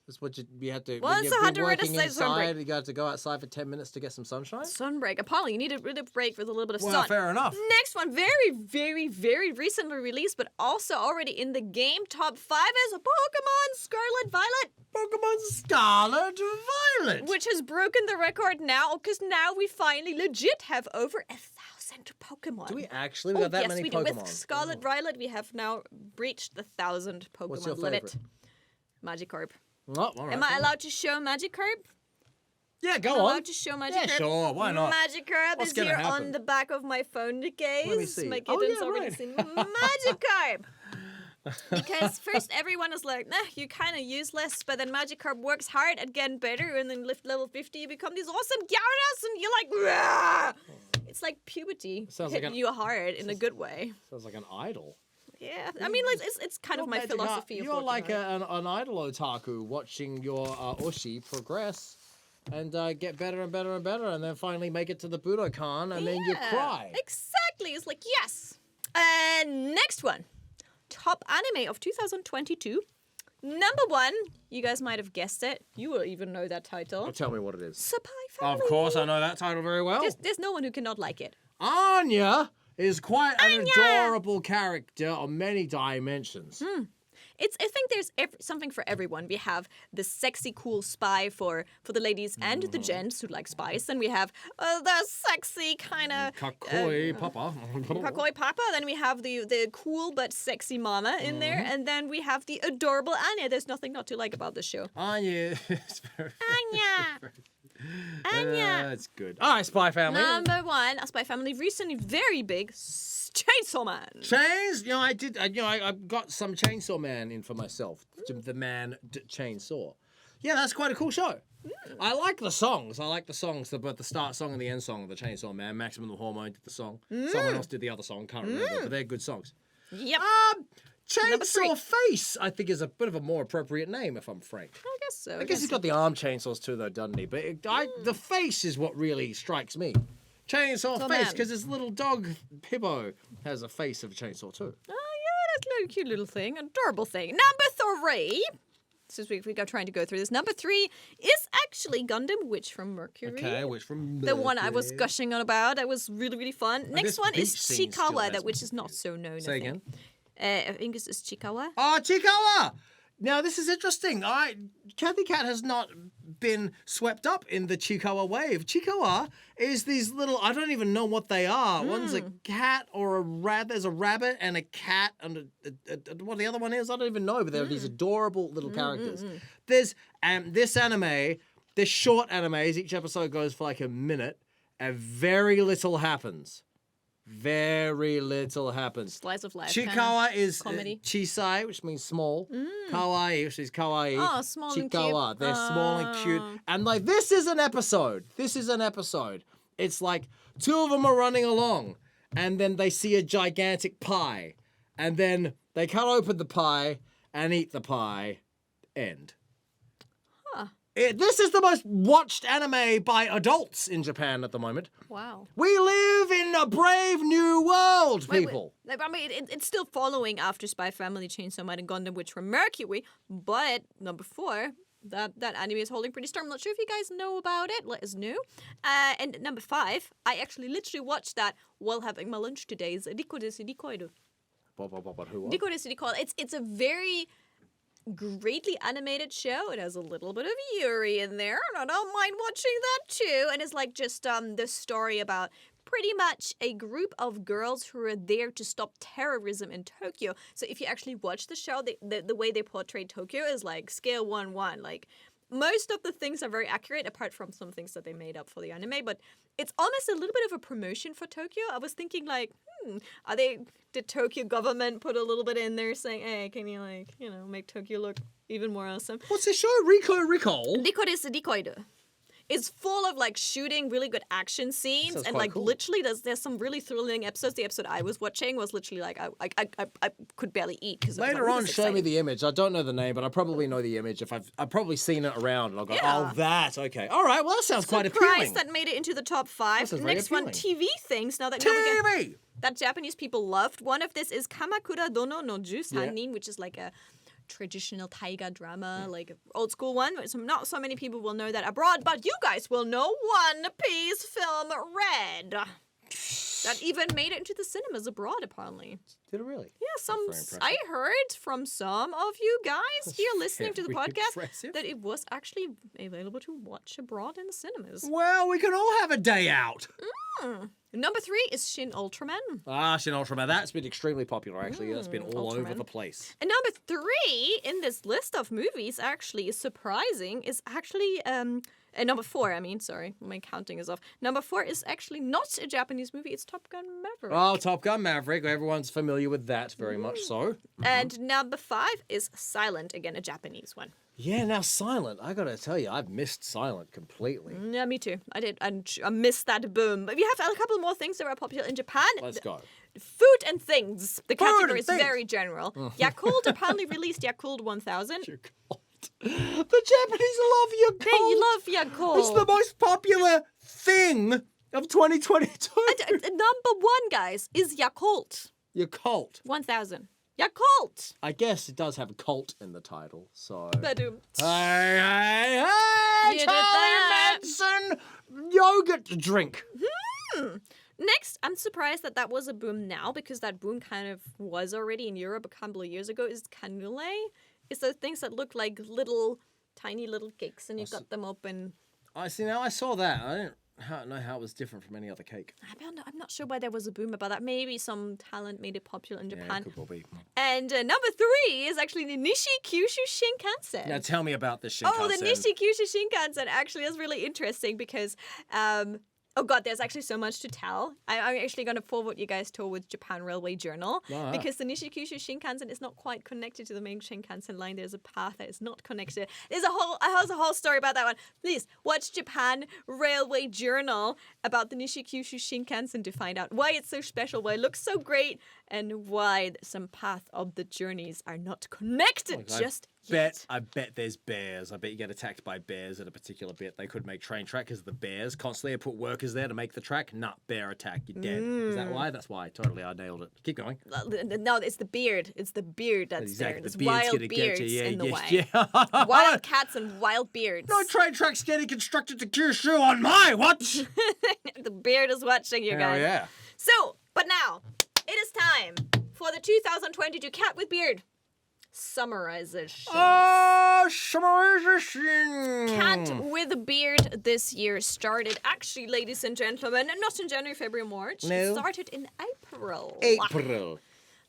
That's what you have to. Monster when you're Hunter working Rise inside, Sunbreak. you got to go outside for 10 minutes to get some sunshine. Sunbreak. Apparently, you need a bit of break with a little bit of Well, sun. fair enough. Next one, very, very, very recently released, but also already in the game. Top 5 is Pokemon Scarlet Violet. Pokemon Scarlet Violet. Which has broken the record now, because now we finally legit have over 1,000 Pokemon. Do we actually? We got that many we Pokemon. do. With Scarlet Violet, we have now breached the 1,000 Pokemon What's your limit. favorite? Magikarp. Oh, all right, Am I allowed to show Magikarp? Yeah, go Am I on. allowed to show Magikarp? Yeah, sure. Why not? Magikarp What's is gonna here happen? on the back of my phone case. Let me see. My Oh, kitten's yeah, already right. seen Magikarp. Because first everyone is like, nah, you're kind of useless, but then Magikarp works hard at getting better, and then lift level 50, you become these awesome Gyarados, and you're like, rah! It's like puberty hitting you hard in a good way. Sounds like an idol. Yeah, I mean, like, it's kind of my philosophy. You're like an idol otaku watching your Oshi progress and get better and better and better, and then finally make it to the Budokan, and then you cry. Exactly. It's like, yes. Next one. Top anime of 2022. Number 1, you guys might have guessed it. You will even know that title. Tell me what it is. Spy Family. Of course, I know that title very well. There's no one who cannot like it. Anya is quite an adorable character on many dimensions. I think there's something for everyone. We have the sexy, cool spy for the ladies and the gents who like spies. Then we have the sexy kind of Kakoi Papa. kakoi papa. Then we have the cool but sexy mama in there. And then we have the adorable Anya. There's nothing not to like about this show. Anya is very... Anya! Anya! That's good. All right, Spy Family. Number 1, a Spy Family recently very big, Chainsaw Man. Chains? You know, I did. I got some Chainsaw Man in for myself. The Man Chainsaw. Yeah, that's quite a cool show. I like the songs. Both the start song and the end song of the Chainsaw Man. Maximum Hormone did the song. Someone else did the other song. Can't remember, but they're good songs. Yep. Chainsaw Face, I think, is a bit of a more appropriate name, if I'm frank. I guess so. I guess he's got the arm chainsaws too, though, doesn't he? But the face is what really strikes me. Chainsaw face, because his little dog, Pibbo, has a face of a chainsaw too. Oh, yeah, it's a cute little thing, adorable thing. Number 3, since we got trying to go through this, number 3 is actually Gundam Witch from Mercury. Okay, Witch from The one I was gushing on about. That was really, really fun. Next one is beach scene still Chikawa, has which me is not confused. so known. Say again. I think it's Chikawa. Oh, Chikawa! Now, this is interesting. Cathy Cat has not been swept up in the Chikawa wave. Chikawa is these little, I don't even know what they are. One's a cat or a rat. There's a rabbit and a cat and what the other one is, I don't even know, but they're these adorable little characters. There's this anime, they're short animes. Each episode goes for like a minute and very little happens. Very little happens. Slice of life. Chikawa is comedy. Chisai, which means small. Kawaii, which is kawaii. Oh, small and cute. Chikawa, they're small and cute. And like, this is an episode. It's like 2 of them are running along, and then they see a gigantic pie, and then they cut open the pie and eat the pie. End. This is the most watched anime by adults in Japan at the moment. Wow. We live in a brave new world, people. Wait, I mean, it's still following after Spy Family, Chainsaw Man, and Gundam Witch from Mercury, but number 4, that anime is holding pretty strong. I'm not sure if you guys know about it. Let us know. And number 5, I actually literally watched that while having my lunch today. It's Riko desu Rikoiru. What? Who? Riko desu Rikoiru. It's a very greatly animated show. It has a little bit of Yuri in there, and I don't mind watching that too. And it's like just the story about pretty much a group of girls who are there to stop terrorism in Tokyo. So if you actually watch the show, the way they portray Tokyo is like scale 1-1. Like, most of the things are very accurate, apart from some things that they made up for the anime. But it's almost a little bit of a promotion for Tokyo. I was thinking, like, did Tokyo government put a little bit in there saying, hey, can you, like, make Tokyo look even more awesome? What's this show? Riko? Riko desu Rikoiru. It's full of like shooting really good action scenes, Sounds and quite like cool. literally there's some really thrilling episodes. The episode I was watching was literally like I could barely eat because Later on, show me the image. I don't know the name, but I probably know the image. If I've probably seen it around, and I'll go, Yeah. oh, that, okay. All right, well, that sounds quite appealing. That made it into the top 5. sounds very Next one, appealing. TV things. Now that TV! that Japanese people loved. One of this is Kamakura Dono no Jusanin, which is like a traditional taiga drama, like an old school one. So not so many people will know that abroad, but you guys will know One Piece film Red. That even made it into the cinemas abroad, apparently. Did it really? Yeah, very impressive. I heard from some of you guys here listening to the very podcast impressive. that it was actually available to watch abroad in the cinemas. Well, we can all have a day out. Number 3 is Shin Ultraman. Shin Ultraman. That's been extremely popular, actually. That's been all over Ultraman. the place. And number 3 in this list of movies actually is surprising, is actually number 4, I mean, sorry, my counting is off. Number 4 is actually not a Japanese movie, it's Top Gun Maverick. Oh, Top Gun Maverick. Everyone's familiar with that, very much so. And number 5 is Silent, again, a Japanese one. Yeah, now Silent. I gotta tell you, I've missed Silent completely. Yeah, me too. I did. I missed that boom. But we have a couple more things that are popular in Japan. Let's go. Food and things. The Food category and is things. very general. Yakult apparently released Yakult 1000. Yakult. The Japanese love Yakult. They love Yakult. It's the most popular thing of 2022. Number 1, guys, is Yakult Yakult. 1000. Yakult. I guess it does have a cult in the title, so. Badum. Hey! You did Charlie that. Manson yogurt drink. Next, I'm surprised that was a boom now, because that boom kind of was already in Europe a couple of years ago, is cannoli. It's those things that look like tiny little cakes, and you got them open. I see, now I saw that. I didn't know how it was different from any other cake. I'm not sure why there was a boom about that. Maybe some talent made it popular in Japan. Yeah, could well be. And number 3 is actually the Nishi Kyushu Shinkansen. Now tell me about this Shinkansen. Oh, the Nishi Kyushu Shinkansen actually is really interesting because, oh god, there's actually so much to tell. I'm actually going to forward you guys towards Japan Railway Journal because the Nishi Kyushu Shinkansen is not quite connected to the main Shinkansen line. There's a path that is not connected. There's a whole story about that one. Please watch Japan Railway Journal about the Nishi Kyushu Shinkansen to find out why it's so special, why it looks so great, and why some path of the journeys are not connected just bet there's bears. I bet you get attacked by bears at a particular bit. They could make train track because the bears constantly put workers there to make the track. Bear attack. You're dead. Is that why? That's why. Totally, I nailed it. Keep going. No, it's the beard. It's the beard that's Exactly. there. There's The beard's wild gonna beards get you. in the way. Yeah. Wild cats and wild beards. No train track's getting constructed to Kyushu on my watch. The beard is watching you guys. Oh yeah. So, but now, it is time for the 2022 Cat with Beard summarization. Oh, summarization. Cat with a Beard this year started, actually, ladies and gentlemen, not in January, February, March. No. It started in April. April.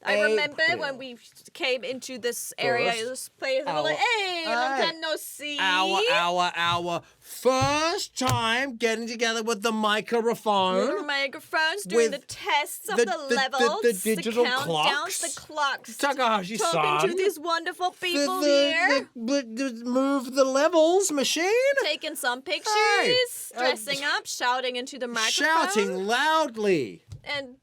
I remember when we came into this area, this place, and we were like, hey, long time no see. Our first time getting together with the microphone. The microphones, doing the tests of the levels, the digital countdowns, clocks. the clocks. Takahashi-san. Talking to these wonderful people here. Move the levels machine. Taking some pictures, dressing up, shouting into the microphone. Shouting loudly. And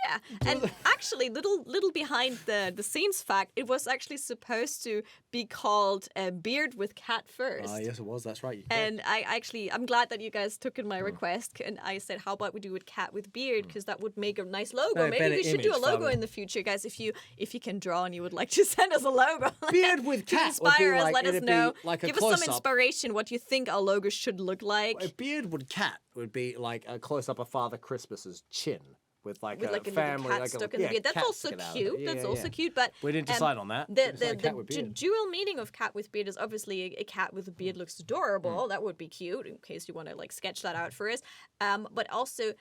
yeah, and actually, little behind the scenes fact, it was actually supposed to be called Beard with Cat first. Yes, it was. That's right. And I'm glad that you guys took in my request, and I said, how about we do it Cat with Beard, because that would make a nice logo. Maybe we should do a logo in the future, guys. If you can draw and you would like to send us a logo, Beard with Cat. Inspire us, let us know. Like Give us some inspiration what you think our logo should look like. A Beard with Cat would be like a close up of Father Christmas's chin. With a family, cat like stuck in the beard. That's also cute. That's also cute. But we didn't decide on that. The dual meaning of cat with beard is obviously a cat with a beard looks adorable. That would be cute in case you want to like sketch that out for us. But also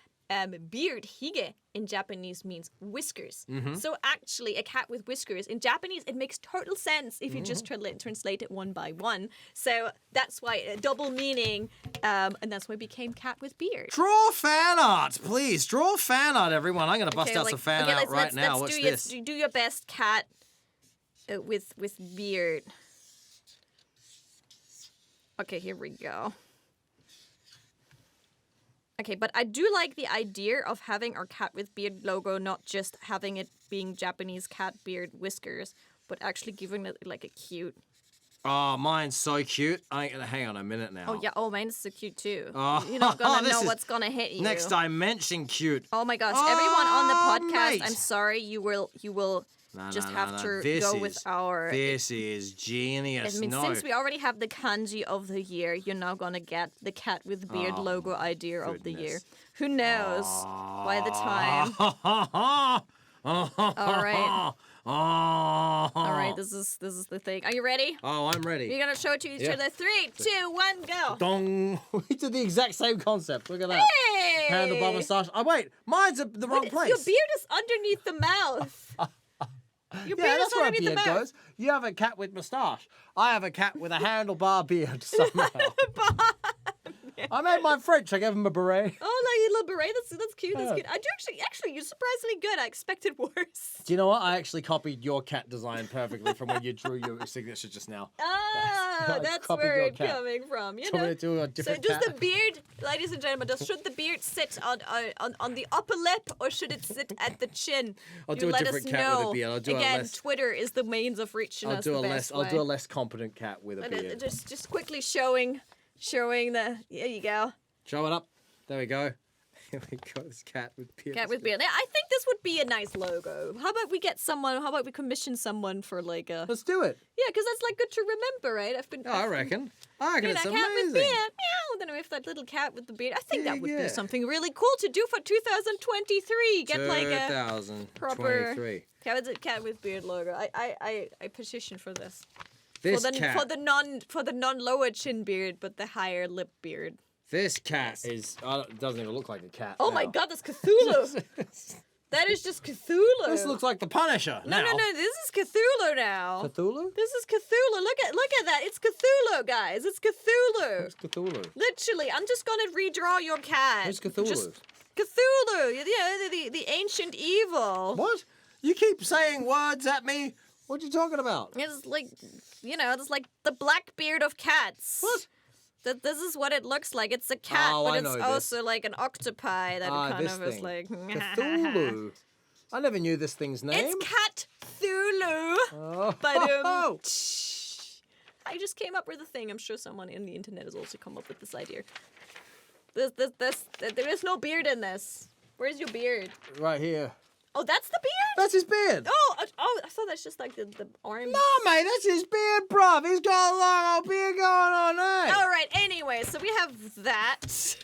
beard, hige, in Japanese means whiskers. So actually, a cat with whiskers in Japanese, it makes total sense if you just translate it one by one. So that's why a double meaning, and that's why it became cat with beard. Draw fan art, please. Draw fan art, everyone. I'm gonna bust out some fan art right now. What's this? Do your best cat with beard. Okay, here we go. Okay, but I do like the idea of having our cat with beard logo, not just having it being Japanese cat beard whiskers, but actually giving it like a cute. Oh, mine's so cute. Hang on a minute now. Oh yeah, mine's so cute too. Oh, You're not gonna know what's gonna hit you. Next dimension cute. Oh my gosh, everyone on the podcast, mate. I'm sorry, you will have to go with our. This is genius. I mean, since we already have the kanji of the year, you're now gonna get the cat with beard logo idea of the year. Who knows? By the time. All right. All right. This is the thing. Are you ready? Oh, I'm ready. We're gonna show it to each other. 3, 2, 1, go. Dong. We did the exact same concept. Look at that. Hey. Handlebar moustache. Oh wait, mine's the wrong place. Your beard is underneath the mouth. Your beard is underneath the mouth. Goes. You have a cat with moustache. I have a cat with a handlebar beard somehow. I made mine French. I gave him a beret. Oh, like a little beret. That's cute. That's cute. I do actually, you're surprisingly good. I expected worse. Do you know what? I actually copied your cat design perfectly from when you drew your signature just now. Ah, that's where it's coming from. You know. Do a different does the beard, ladies and gentlemen, should the beard sit on the upper lip or should it sit at the chin? I'll do a different cat with a beard. I'll do Again, Twitter is the means of reaching us the best way. I'll do a less competent cat with a beard. Just quickly showing the. There you go. Show it up. There we go. Here we go. This cat with beard. Cat with beard. I think this would be a nice logo. How about we commission someone for like a. Let's do it. Yeah, because that's like good to remember, right? I reckon it's amazing. Cat with beard. Meow. Then we have that little cat with the beard. I think that would be something really cool to do for 2023. Get like a proper cat with beard logo. I petition for this. For the non lower chin beard, but the higher lip beard. This cat doesn't even look like a cat. Oh my god, that's Cthulhu. That is just Cthulhu. This looks like the Punisher. No, this is Cthulhu now. Cthulhu? This is Cthulhu. Look at that. It's Cthulhu, guys. It's Cthulhu. It's Cthulhu. Literally, I'm just gonna redraw your cat. Who's Cthulhu? Cthulhu. Yeah, the ancient evil. What? You keep saying words at me. What are you talking about? It's like, it's like the black beard of cats. What? This is what it looks like. It's a cat, but it's also like an octopi that kind of is like. Cthulhu. I never knew this thing's name. It's Cat Thulu. Oh. But I just came up with a thing. I'm sure someone in the internet has also come up with this idea. There is no beard in this. Where's your beard? Right here. Oh, that's the beard? That's his beard. Oh, I thought that's just like the arm. No, mate, that's his beard, bruv. He's got a long old beard going on there. All right, anyway, so we have that.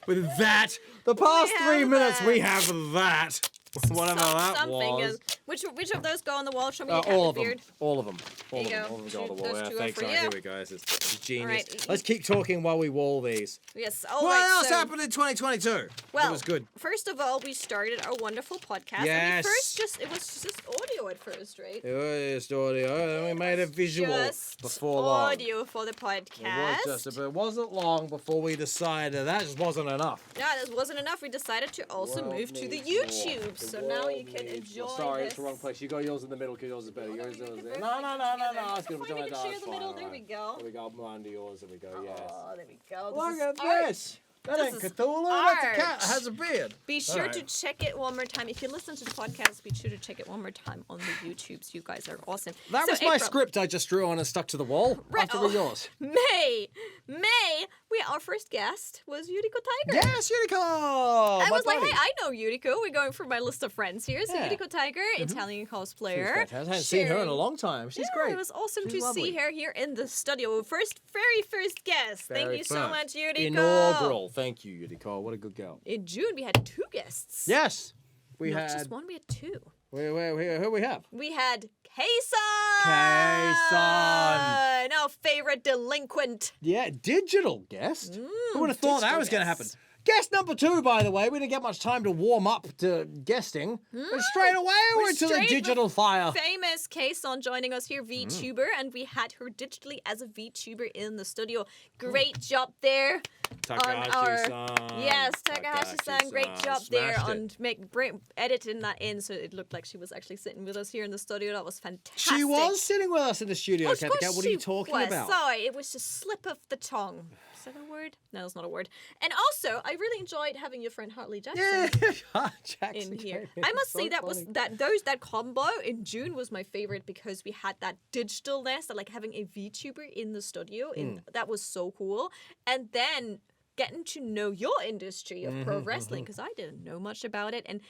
With that, the past We 3 have minutes, that. we have that. Whatever that Something was. is. Which of those go on the wall? Show me your All of Cathy them. beard. All of them. There you go. All of them go on the Those wall. Yeah, two are thanks. for Right, you. here we go. This is genius. right. Let's keep talking while we wall these. Yes. All What right. else so, happened in 2022? Well, It was good. First of all, we started our wonderful podcast. Yes. And it was just audio at first, right? It was audio, and we made it visual Just before long. audio for the It podcast. was just, but it wasn't long before we decided that just wasn't enough. Yeah, this wasn't enough. We decided to also World move to the needs more. YouTube. The So now world you can needs enjoy more. Sorry, this. it's the wrong place. You got yours in the middle because yours is better. Oh, no, Yours we is can there. both No, like no, it no, no, together. no. It's Fine, gonna we be can share the middle. There we go. There we go. Under yours. There we go. Yes. Oh, there we go. Look This at is art. this. That This ain't is Cthulhu. That's a cat. art. It has a beard. Be sure Alright. to check it one more time. If you listen to the podcast, be sure to check it one more time on the YouTubes. You guys are awesome. That So, was my April, script I just drew on and stuck to the wall. Right, After oh. yours. May, our first guest was Yuriko Tiger. Yes, Yuriko. I was like, hey, I know Yuriko. We're going through my list of friends here. So Yeah. Yuriko Tiger, Italian cosplayer. I haven't seen her in a sharing- long time. She's yeah, great. It was awesome She's to lovely. see her here in the studio. Very first guest. Thank Very you so fun. much, Yuriko. Inaugural. Thank you, Yuriko. What a good girl. In June, we had 2 guests. Yes. We Not had. just one, we had 2. Who we have? We had Kayson! Kayson! Our favorite delinquent. Yeah, digital guest. Who would have thought that digital was going to happen? guest. Guest number 2, by the way. We didn't get much time to warm up to guesting. But straight away, we're into the straight digital fire. Famous Kayson joining us here, VTuber, and we had her digitally as a VTuber in the studio. Great job there. Takahashi-san. Yes, Takahashi-san, great job there Smashed it. on editing that in so it looked like she was actually sitting with us here in the studio. That was fantastic. She was sitting with us in the studio, Of Cathy course Cat. What are you she talking was. about? Sorry, it was just slip of the tongue. Is that a word? No, that's not a word. And also, I really enjoyed having your friend Hartley Jackson. Yeah, Jackson In here, came in. I must So say that funny. that combo in June was my favorite because we had that digitalness, that like having a VTuber in the studio, that was so cool. And then getting to know your industry of pro wrestling because I didn't know much about it. And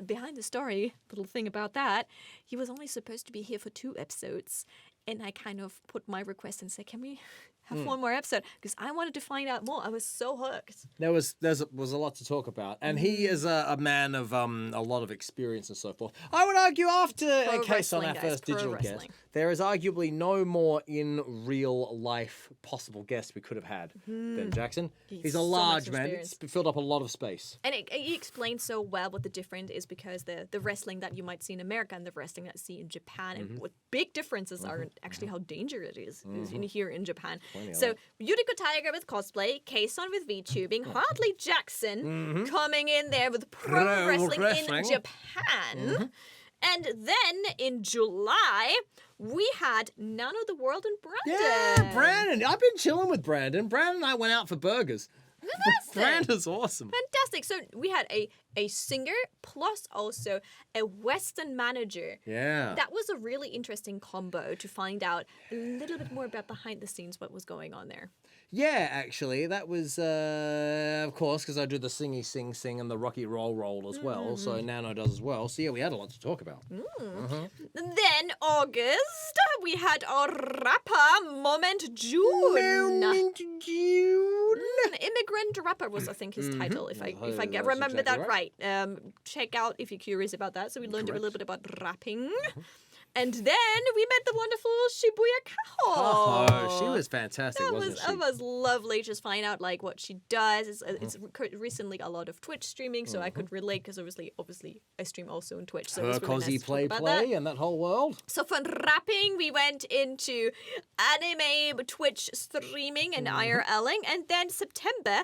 behind the story, little thing about that, he was only supposed to be here for 2 episodes, and I kind of put my request and said, can we have one more episode? Because I wanted to find out more. I was so hooked. There was a lot to talk about, and he is a man of a lot of experience and so forth. I would argue after Pro a case on our wrestling, guys, first pro digital guest, wrestling. there is arguably no more in real life possible guest we could have had than Jackson. He's a so much large man. experience. It's filled up a lot of space. And he explained so well what the difference is because the wrestling that you might see in America and the wrestling that you see in Japan and what big differences are actually how dangerous it is in here in Japan. So Yuriko Tiger with cosplay, Kayson with VTubing, Hartley Jackson coming in there with pro wrestling in Japan. And then in July, we had none of the world and Brandon. Yeah, Brandon. I've been chilling with Brandon. Brandon and I went out for burgers. Fantastic. Brandon's awesome. Fantastic. So we had a singer plus also a Western manager. Yeah. That was a really interesting combo to find out a little bit more about behind the scenes what was going on there. Yeah, actually, that was, of course, because I do the singy sing sing and the rocky roll as well. So Nano does as well. So yeah, we had a lot to talk about. Then August, we had our rapper Moment June. Immigrant rapper was I think his title, if I That's remember exactly that right. Check out if you're curious about that. So we learned a little bit about rapping. And then we met the wonderful Shibuya Kaho. Oh, she was fantastic, wasn't she? That was lovely. Just find out like what she does. It's recently a lot of Twitch streaming, so I could relate because obviously I stream also on Twitch. So it Her was really cozy nice to talk about play that. and that whole world. So for rapping, we went into anime Twitch streaming and IRLing, and then September,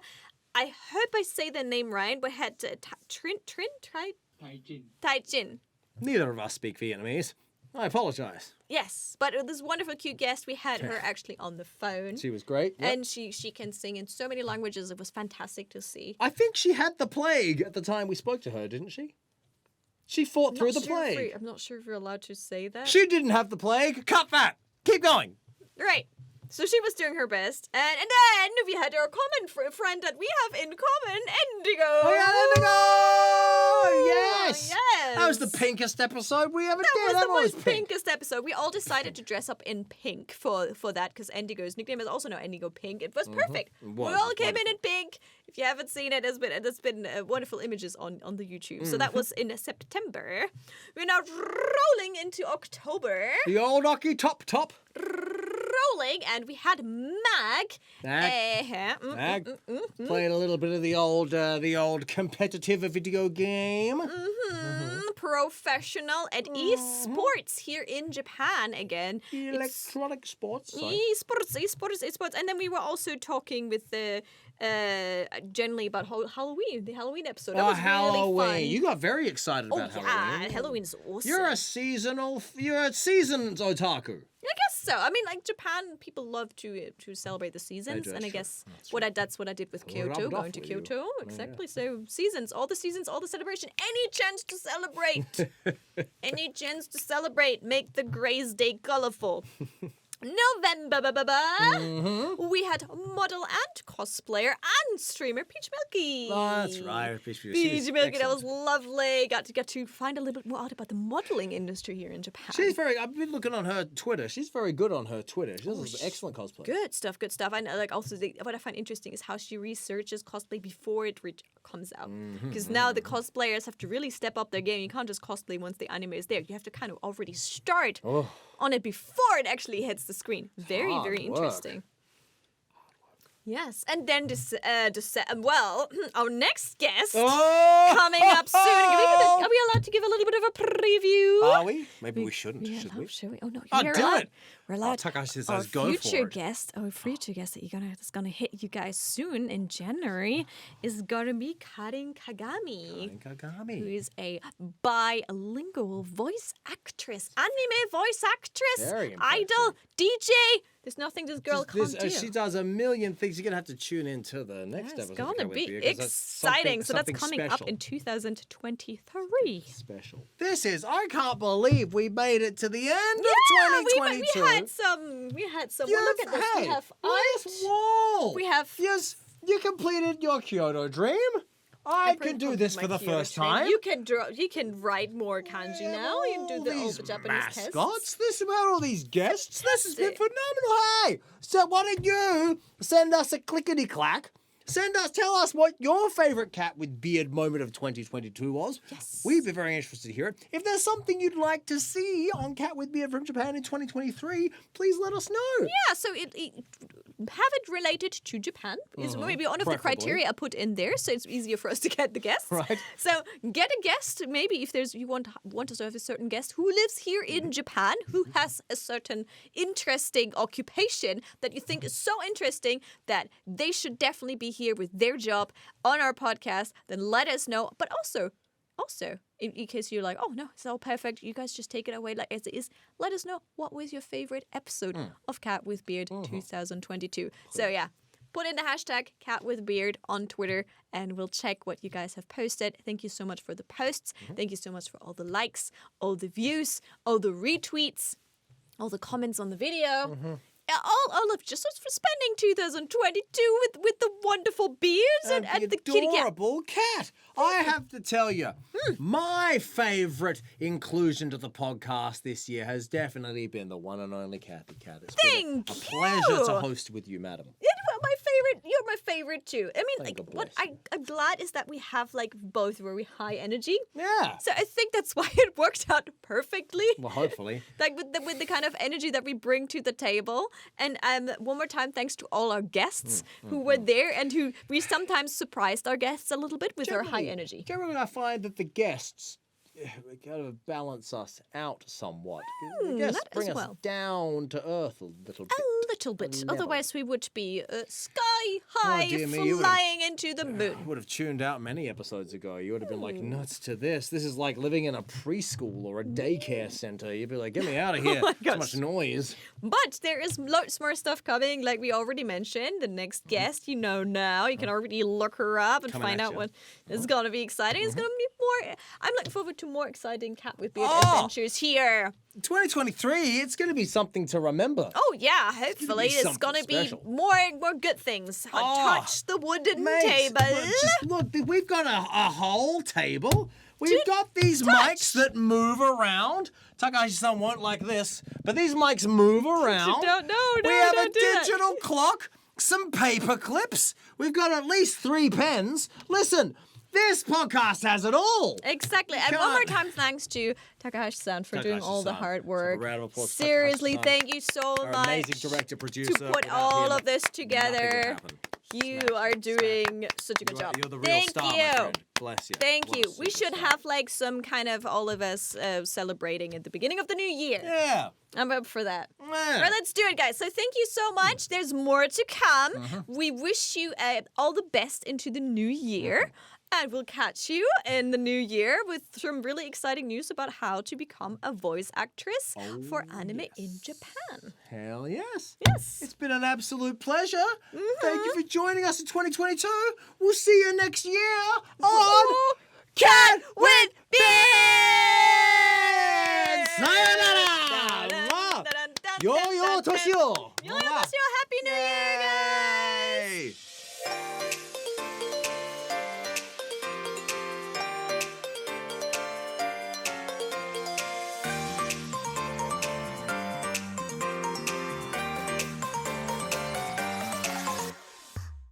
I hope I say the name right. We had Taijin. Neither of us speak Vietnamese. I apologize. Yes, but this wonderful cute guest, we had her actually on the phone. She was great. Yep. And she can sing in so many languages. It was fantastic to see. I think she had the plague at the time we spoke to her, didn't she? She fought through the plague. I'm not sure if we're allowed to say that. She didn't have the plague. Cut that. Keep going. Right. So she was doing her best. And then we had our common friend that we have in common, Indigo. Oh, yeah, Indigo! Yes! Yes. That was the pinkest episode we ever did. That was the was most pink. pinkest episode. We all decided to dress up in pink for that because Indigo's nickname is also now Indigo Pink. It was perfect. We all came in pink. If you haven't seen it, there's been wonderful images on the YouTube. So that was in September. We're now rolling into October. The old Ocky top. Rolling, and we had Mag. Playing a little bit of the old competitive video game. Professional at esports here in Japan again. Electronic sports. Esports. And then we were also talking with the generally about Halloween, the Halloween episode. That was Halloween. really fun. You got very excited about Halloween. Yeah, Halloween's awesome. You're a seasoned otaku. I guess so. I mean, like Japan, people love to celebrate the seasons, and I guess that's what I did with Kyoto, going to Kyoto. Exactly. So seasons, all the celebration. Any chance to celebrate? Any chance to celebrate? Make the Gray's Day colorful. November, we had model and cosplayer and streamer Peach Milky. Oh, that's right, Peach Milky. That was lovely. Got to find a little bit more out about the modeling industry here in Japan. I've been looking on her Twitter. She's very good on her Twitter. She does excellent cosplay. Good stuff. I know, like also what I find interesting is how she researches cosplay before it comes out. Because now the cosplayers have to really step up their game. You can't just cosplay once the anime is there. You have to kind of already start on it before it actually hits the screen. Very interesting. Yes, and then our next guest coming up soon. Are we allowed to give a little bit of a preview? Are we? Maybe we shouldn't. Should we? Should we? Oh no, Oh, you're do allowed. it. We're allowed. Takashi says Our go for future it. guest that's gonna hit you guys soon in January is gonna be Karin Kagami. Who is a bilingual voice actress, anime voice actress, Very impressive. idol, DJ. There's nothing this girl can't do. She does a million things. You're going to have to tune into the next episode. It's going to be exciting. So that's coming up in 2023. Special. I can't believe we made it to the end of 2022. We had some. Well, look at this. We have art. Wall. We have. Yes, you completed your Kyoto dream. I can do this for the first time. You can write more kanji now. You can do the Japanese mascots. This about all these guests. This has been phenomenal. Hey, so why don't you send us a clickety clack? Tell us what your favourite cat with beard moment of 2022 was. Yes. We'd be very interested to hear it. If there's something you'd like to see on Cat with Beard from Japan in 2023, please let us know. Yeah, so have it related to Japan is maybe one of the criteria I put in there, so it's easier for us to get the guests. Right. So get a guest, maybe if you want us to have a certain guest who lives here in Japan, who has a certain interesting occupation that you think is so interesting that they should definitely be here with their job on our podcast, then let us know. But also, in case you're like, oh no, it's all perfect, you guys just take it away like as it is, let us know what was your favorite episode of Cat with Beard 2022. So yeah, put in the hashtag Cat with Beard on Twitter and we'll check what you guys have posted. Thank you so much for the posts. Thank you so much for all the likes, all the views, all the retweets, all the comments on the video. All of just for spending 2022 with the wonderful beards and the kitty cat. Adorable cat. I have to tell you, my favourite inclusion to the podcast this year has definitely been the one and only Cathy Cat. It's been a pleasure to host with you, madam. You're my favorite too. I mean, like, what I'm glad is that we have like both very high energy. Yeah. So I think that's why it worked out perfectly. Well, hopefully. Like with the kind of energy that we bring to the table. And one more time, thanks to all our guests who were there and who we sometimes surprised our guests a little bit with our high energy. Generally, I find that the guests kind of balance us out somewhat. The guests bring us down to earth a little bit. A little bit. Otherwise, we would be sky high, flying into the moon. You would have tuned out many episodes ago. You would have been like, nuts to this. This is like living in a preschool or a daycare center. You'd be like, get me out of here. So much noise. But there is lots more stuff coming. Like we already mentioned, the next guest, you know now. You can already look her up and find out what is going to be exciting. It's going to be more. I'm looking forward to more exciting Cat with Beard Oh. adventures here. 2023, it's going to be something to remember. Oh yeah, hopefully it's something gonna be special. more good things. Touch the wooden table. Look, we've got a whole table. We've got these mics that move around. Takahashi-san won't like this, but these mics move around. We have a digital clock, some paper clips. We've got at least 3 pens. Listen, this podcast has it all. Exactly. And one more time, thanks to Takahashi-san for doing all the hard work. Seriously, thank you so Our much amazing director, producer. to put all of this together. You are doing such a good job. You're the real Thank star, my you. friend. Bless you. Thank What you. a We should superstar. have like some kind of all of us celebrating at the beginning of the new year. Yeah. I'm up for that. Yeah. All right, let's do it, guys. So thank you so much. There's more to come. We wish you all the best into the new year. And we'll catch you in the new year with some really exciting news about how to become a voice actress for anime in Japan. Hell yes. Yes. It's been an absolute pleasure. Thank you for joining us in 2022. We'll see you next year on Cat with Beard! Sayonara! Yo yo toshi o! Yo, Happy New Year, guys!